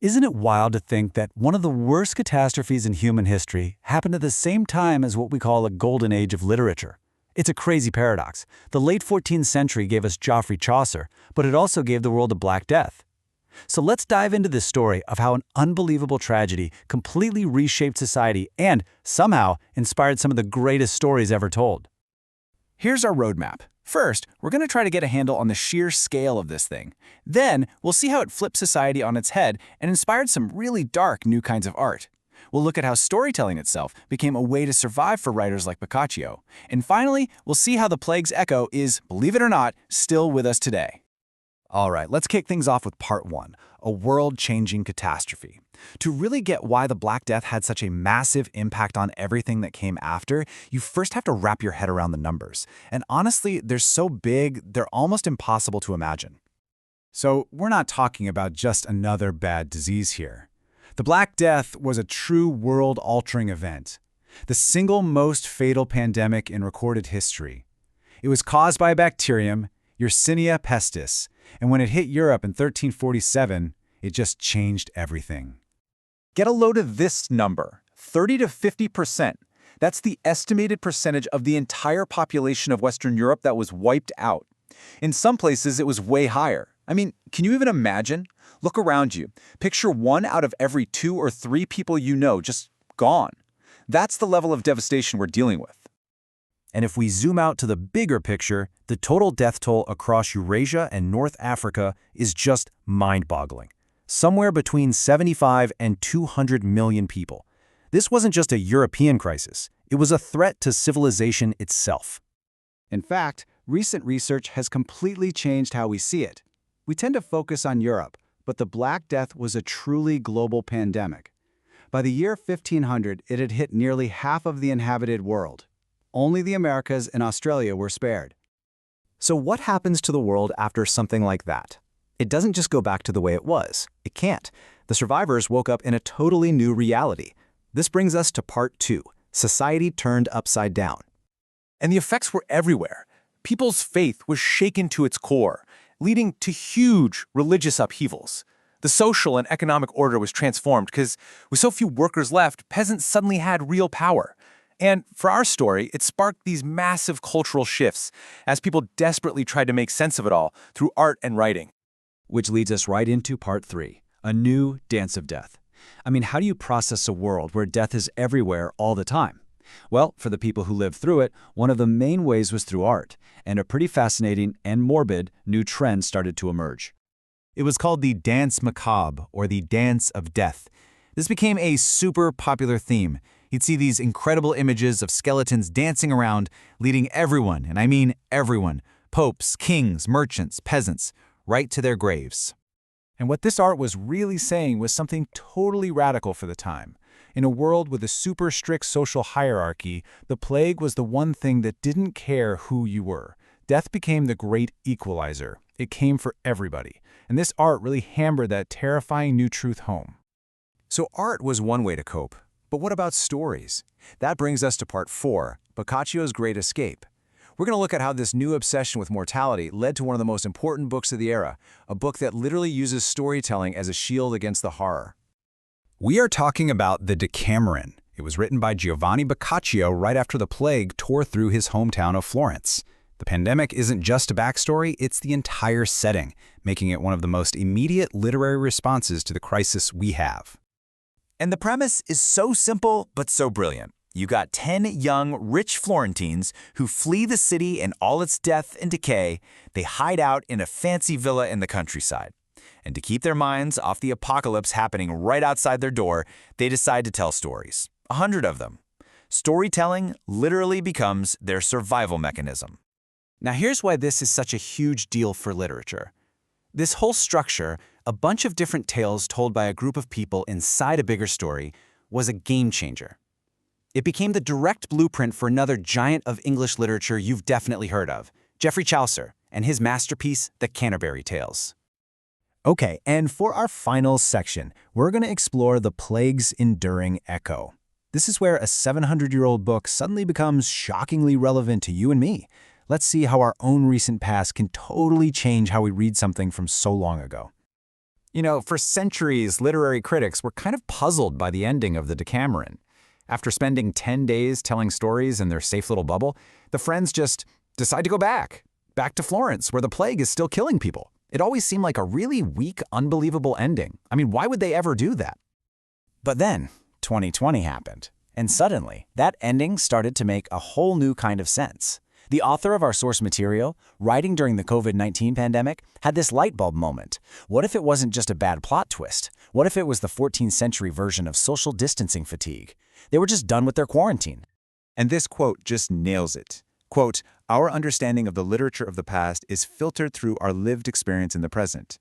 Isn't it wild to think that one of the worst catastrophes in human history happened at the same time as what we call a golden age of literature? It's a crazy paradox. The late 14th century gave us Geoffrey Chaucer, but it also gave the world a Black Death. So let's dive into this story of how an unbelievable tragedy completely reshaped society and, somehow, inspired some of the greatest stories ever told. Here's our roadmap. First, we're going to try to get a handle on the sheer scale of this thing. Then, we'll see how it flipped society on its head and inspired some really dark new kinds of art. We'll look at how storytelling itself became a way to survive for writers like Boccaccio. And finally, we'll see how the plague's echo is, believe it or not, still with us today. All right, let's kick things off with part one, a world-changing catastrophe. To really get why the Black Death had such a massive impact on everything that came after, you first have to wrap your head around the numbers. And honestly, they're so big, they're almost impossible to imagine. So we're not talking about just another bad disease here. The Black Death was a true world-altering event, the single most fatal pandemic in recorded history. It was caused by a bacterium, Yersinia pestis, and when it hit Europe in 1347, it just changed everything. Get a load of this number, 30 to 50%. That's the estimated percentage of the entire population of Western Europe that was wiped out. In some places, it was way higher. I mean, can you even imagine? Look around you. Picture 1 out of every 2 or 3 people you know just gone. That's the level of devastation we're dealing with. And if we zoom out to the bigger picture, the total death toll across Eurasia and North Africa is just mind-boggling. Somewhere between 75 and 200 million people. This wasn't just a European crisis. It was a threat to civilization itself. In fact, recent research has completely changed how we see it. We tend to focus on Europe, but the Black Death was a truly global pandemic. By the year 1500, it had hit nearly half of the inhabited world. Only the Americas and Australia were spared. So what happens to the world after something like that? It doesn't just go back to the way it was. It can't. The survivors woke up in a totally new reality. This brings us to part 2, society turned upside down. And the effects were everywhere. People's faith was shaken to its core, leading to huge religious upheavals. The social and economic order was transformed because with so few workers left, peasants suddenly had real power. And for our story, it sparked these massive cultural shifts as people desperately tried to make sense of it all through art and writing. Which leads us right into part 3, a new dance of death. I mean, how do you process a world where death is everywhere all the time? Well, for the people who lived through it, one of the main ways was through art, and a pretty fascinating and morbid new trend started to emerge. It was called the dance macabre, or the dance of death. This became a super popular theme. You'd see these incredible images of skeletons dancing around, leading everyone, and I mean everyone, popes, kings, merchants, peasants, right to their graves. And what this art was really saying was something totally radical for the time. In a world with a super strict social hierarchy, the plague was the one thing that didn't care who you were. Death became the great equalizer. It came for everybody. And this art really hammered that terrifying new truth home. So art was one way to cope. But what about stories? That brings us to part 4, Boccaccio's Great Escape. We're going to look at how this new obsession with mortality led to one of the most important books of the era, a book that literally uses storytelling as a shield against the horror. We are talking about the Decameron. It was written by Giovanni Boccaccio right after the plague tore through his hometown of Florence. The pandemic isn't just a backstory, it's the entire setting, making it one of the most immediate literary responses to the crisis we have. And the premise is so simple, but so brilliant. You got 10 young, rich Florentines who flee the city and all its death and decay. They hide out in a fancy villa in the countryside. And to keep their minds off the apocalypse happening right outside their door, they decide to tell stories. 100 of them. Storytelling literally becomes their survival mechanism. Now here's why this is such a huge deal for literature. This whole structure, a bunch of different tales told by a group of people inside a bigger story, was a game changer. It became the direct blueprint for another giant of English literature you've definitely heard of, Geoffrey Chaucer, and his masterpiece, The Canterbury Tales. Okay, and for our final section, we're going to explore the plague's enduring echo. This is where a 700-year-old book suddenly becomes shockingly relevant to you and me. Let's see how our own recent past can totally change how we read something from so long ago. For centuries, literary critics were kind of puzzled by the ending of the Decameron. After spending 10 days telling stories in their safe little bubble, the friends just decide to go back to Florence, where the plague is still killing people. It always seemed like a really weak, unbelievable ending. I mean, why would they ever do that? But then, 2020 happened, and suddenly, that ending started to make a whole new kind of sense. The author of our source material, writing during the COVID-19 pandemic, had this light bulb moment. What if it wasn't just a bad plot twist? What if it was the 14th century version of social distancing fatigue? They were just done with their quarantine. And this quote just nails it. Quote, "Our understanding of the literature of the past is filtered through our lived experience in the present.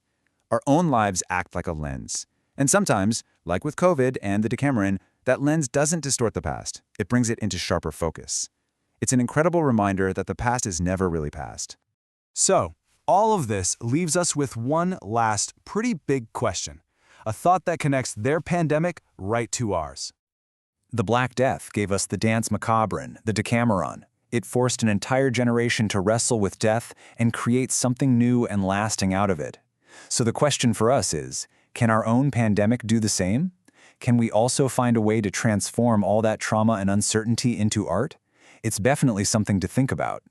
Our own lives act like a lens. And sometimes, like with COVID and the Decameron, that lens doesn't distort the past. It brings it into sharper focus. It's an incredible reminder that the past is never really past." So, all of this leaves us with one last pretty big question, a thought that connects their pandemic right to ours. The Black Death gave us the Danse Macabre, the Decameron. It forced an entire generation to wrestle with death and create something new and lasting out of it. So the question for us is, can our own pandemic do the same? Can we also find a way to transform all that trauma and uncertainty into art? It's definitely something to think about.